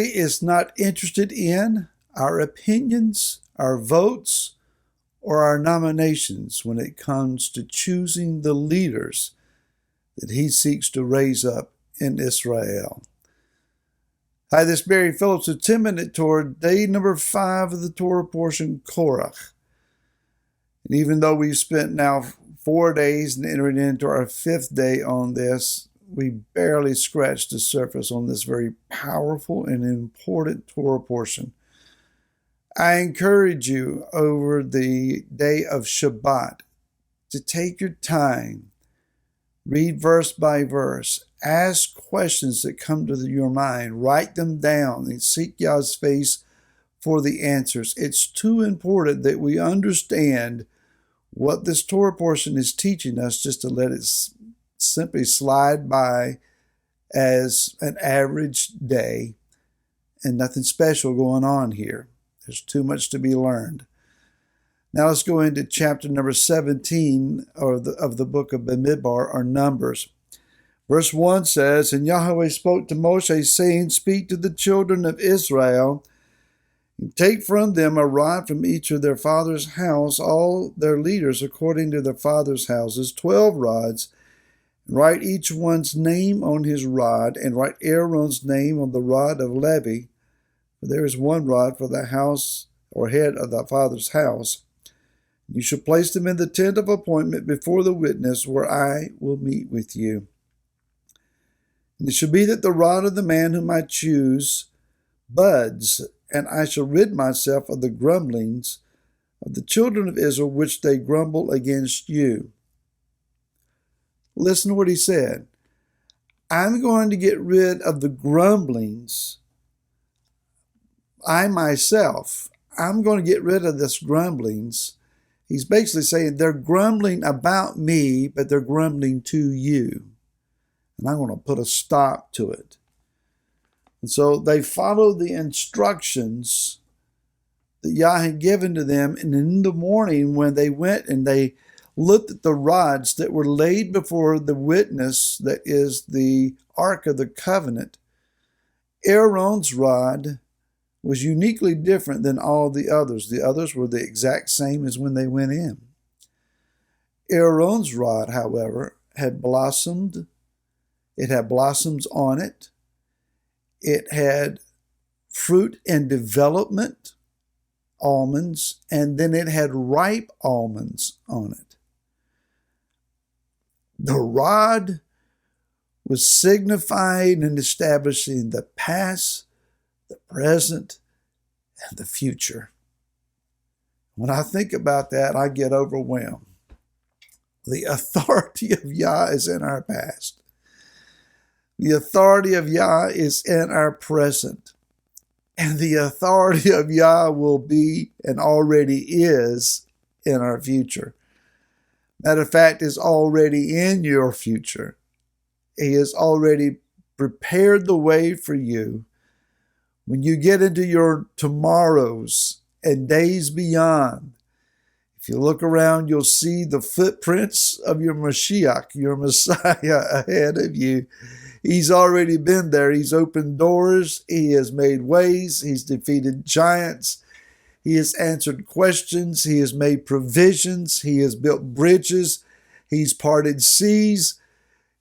is not interested in our opinions, our votes, or our nominations when it comes to choosing the leaders that he seeks to raise up in Israel. Hi, this is Barry Phillips with 10-Minute Torah, day number 5 of the Torah portion, Qorach. And even though we've spent now 4 days and entering into our 5th day on this, we barely scratched the surface on this very powerful and important Torah portion. I encourage you over the day of Shabbat to take your time, read verse by verse, ask questions that come to your mind, write them down, and seek Yah's face for the answers. It's too important that we understand what this Torah portion is teaching us just to let it simply slide by as an average day and nothing special going on here. There's too much to be learned. Now let's go into chapter number 17 of the book of Bamidbar, or Numbers. Verse 1 says, And Yahweh spoke to Moshe, saying, Speak to the children of Israel, and take from them a rod from each of their father's house, all their leaders according to their father's houses, 12 rods, and write each one's name on his rod, and write Aaron's name on the rod of Levi. For there is one rod for the house or head of the father's house. You shall place them in the tent of appointment before the witness, where I will meet with you. And it shall be that the rod of the man whom I choose buds, and I shall rid myself of the grumblings of the children of Israel, which they grumble against you. Listen to what he said. I'm going to get rid of the grumblings. I'm going to get rid of this grumblings. He's basically saying they're grumbling about me, but they're grumbling to you. And I'm going to put a stop to it. And so they followed the instructions that Yah had given to them. And in the morning, when they went and they looked at the rods that were laid before the witness, that is the Ark of the Covenant, Aaron's rod was uniquely different than all the others. The others were the exact same as when they went in. Aaron's rod, however, had blossomed. It had blossoms on it. It had fruit in development, almonds, and then it had ripe almonds on it. The rod was signifying and establishing the past, the present, and the future. When I think about that, I get overwhelmed. The authority of Yah is in our past. The authority of Yah is in our present. And the authority of Yah will be and already is in our future. Matter of fact, is already in your future. He has already prepared the way for you. When you get into your tomorrows and days beyond, if you look around, you'll see the footprints of your Mashiach, your Messiah, ahead of you. He's already been there. He's opened doors. He has made ways. He's defeated giants. He has answered questions. He has made provisions. He has built bridges. He's parted seas.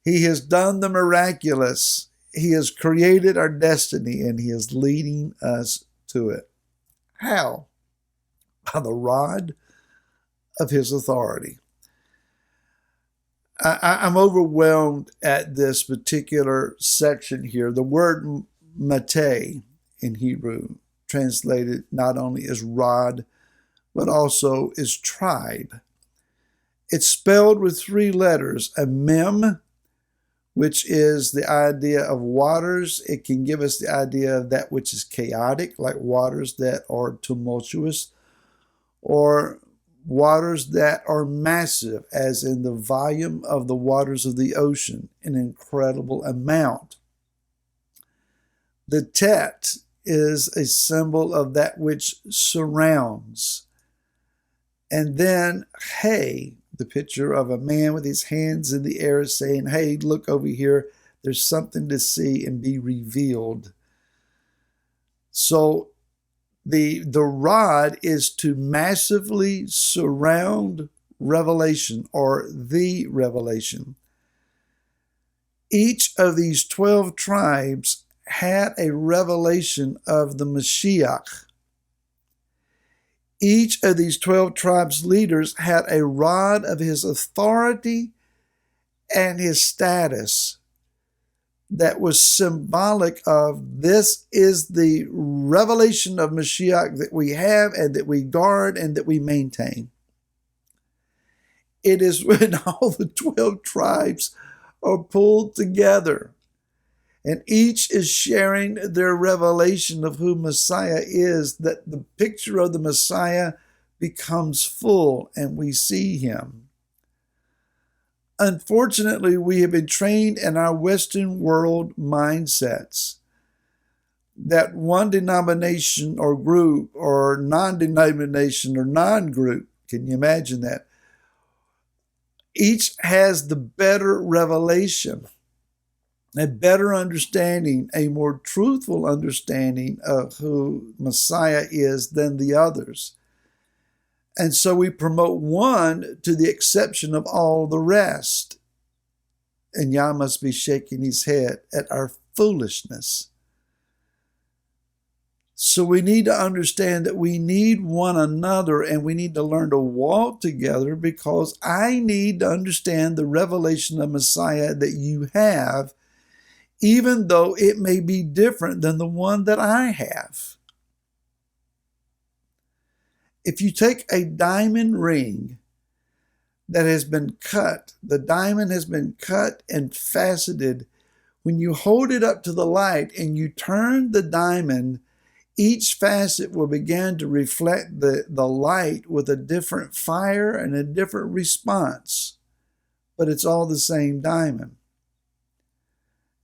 He has done the miraculous. He has created our destiny, and he is leading us to it. How? By the rod of his authority. I'm overwhelmed at this particular section here. The word mateh in Hebrew, translated not only as rod, but also as tribe. It's spelled with 3 letters, a mem, which is the idea of waters. It can give us the idea of that which is chaotic, like waters that are tumultuous, or waters that are massive, as in the volume of the waters of the ocean, an incredible amount. The tet is a symbol of that which surrounds. And then, hey, the picture of a man with his hands in the air saying, hey, look over here, there's something to see and be revealed. So the rod is to massively surround revelation, or the revelation. Each of these 12 tribes had a revelation of the Mashiach. Each of these 12 tribes' leaders had a rod of his authority and his status that was symbolic of, this is the revelation of Mashiach that we have and that we guard and that we maintain. It is when all the 12 tribes are pulled together and each is sharing their revelation of who Messiah is, that the picture of the Messiah becomes full and we see him. Unfortunately, we have been trained in our Western world mindsets that one denomination or group or non-denomination or non-group, can you imagine that? Each has the better revelation, a better understanding, a more truthful understanding of who Messiah is than the others. And so we promote one to the exception of all the rest. And Yah must be shaking his head at our foolishness. So we need to understand that we need one another and we need to learn to walk together, because I need to understand the revelation of Messiah that you have, even though it may be different than the one that I have. If you take a diamond ring that has been cut, the diamond has been cut and faceted, when you hold it up to the light and you turn the diamond, each facet will begin to reflect the light with a different fire and a different response, but it's all the same diamond.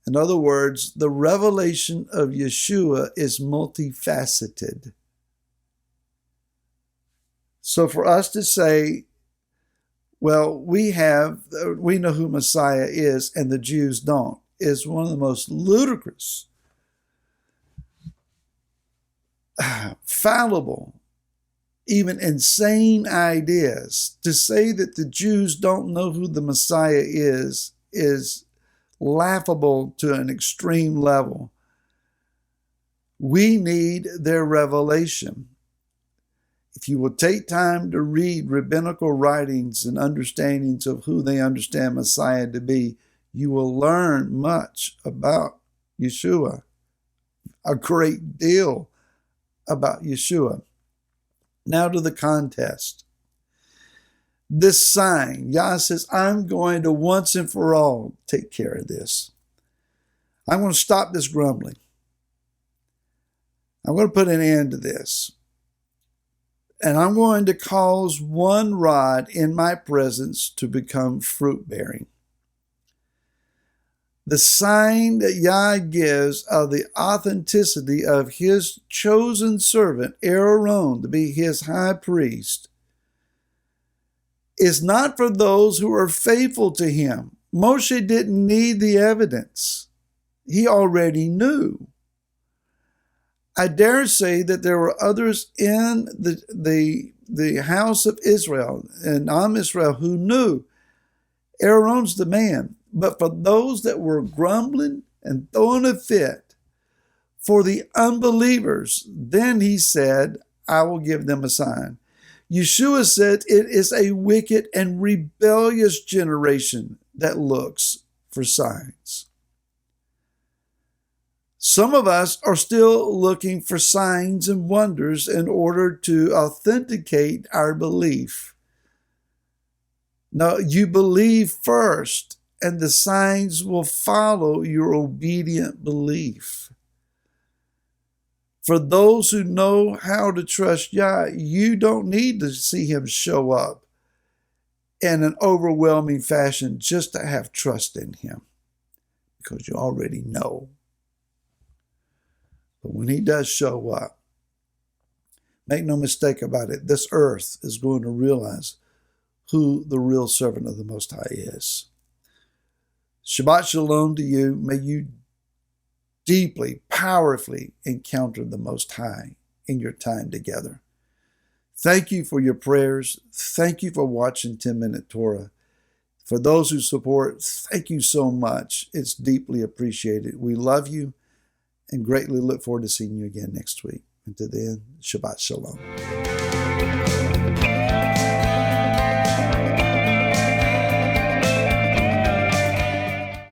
In other words, the revelation of Yeshua is multifaceted. So for us to say, well, we know who Messiah is and the Jews don't, is one of the most ludicrous, fallible, even insane ideas. To say that the Jews don't know who the Messiah is laughable to an extreme level. We need their revelation. If you will take time to read rabbinical writings and understandings of who they understand Messiah to be, you will learn much about Yeshua, a great deal about Yeshua. Now to the contest. This sign, Yah says, I'm going to once and for all take care of this. I'm going to stop this grumbling. I'm going to put an end to this. And I'm going to cause one rod in my presence to become fruit-bearing. The sign that Yah gives of the authenticity of his chosen servant, Aharon, to be his high priest, is not for those who are faithful to him. Moshe didn't need the evidence. He already knew. I dare say that there were others in the house of Israel and Am Israel who knew Aaron's the man. But for those that were grumbling and throwing a fit, for the unbelievers, then he said, I will give them a sign. Yeshua said, it is a wicked and rebellious generation that looks for signs. Some of us are still looking for signs and wonders in order to authenticate our belief. No, you believe first, and the signs will follow your obedient belief. For those who know how to trust Yah, you don't need to see him show up in an overwhelming fashion just to have trust in him, because you already know. But when he does show up, make no mistake about it, this earth is going to realize who the real servant of the Most High is. Shabbat Shalom to you. May you deeply, powerfully encounter the Most High in your time together. Thank you for your prayers. Thank you for watching 10-Minute Torah. For those who support, thank you so much. It's deeply appreciated. We love you and greatly look forward to seeing you again next week. Until then, Shabbat Shalom.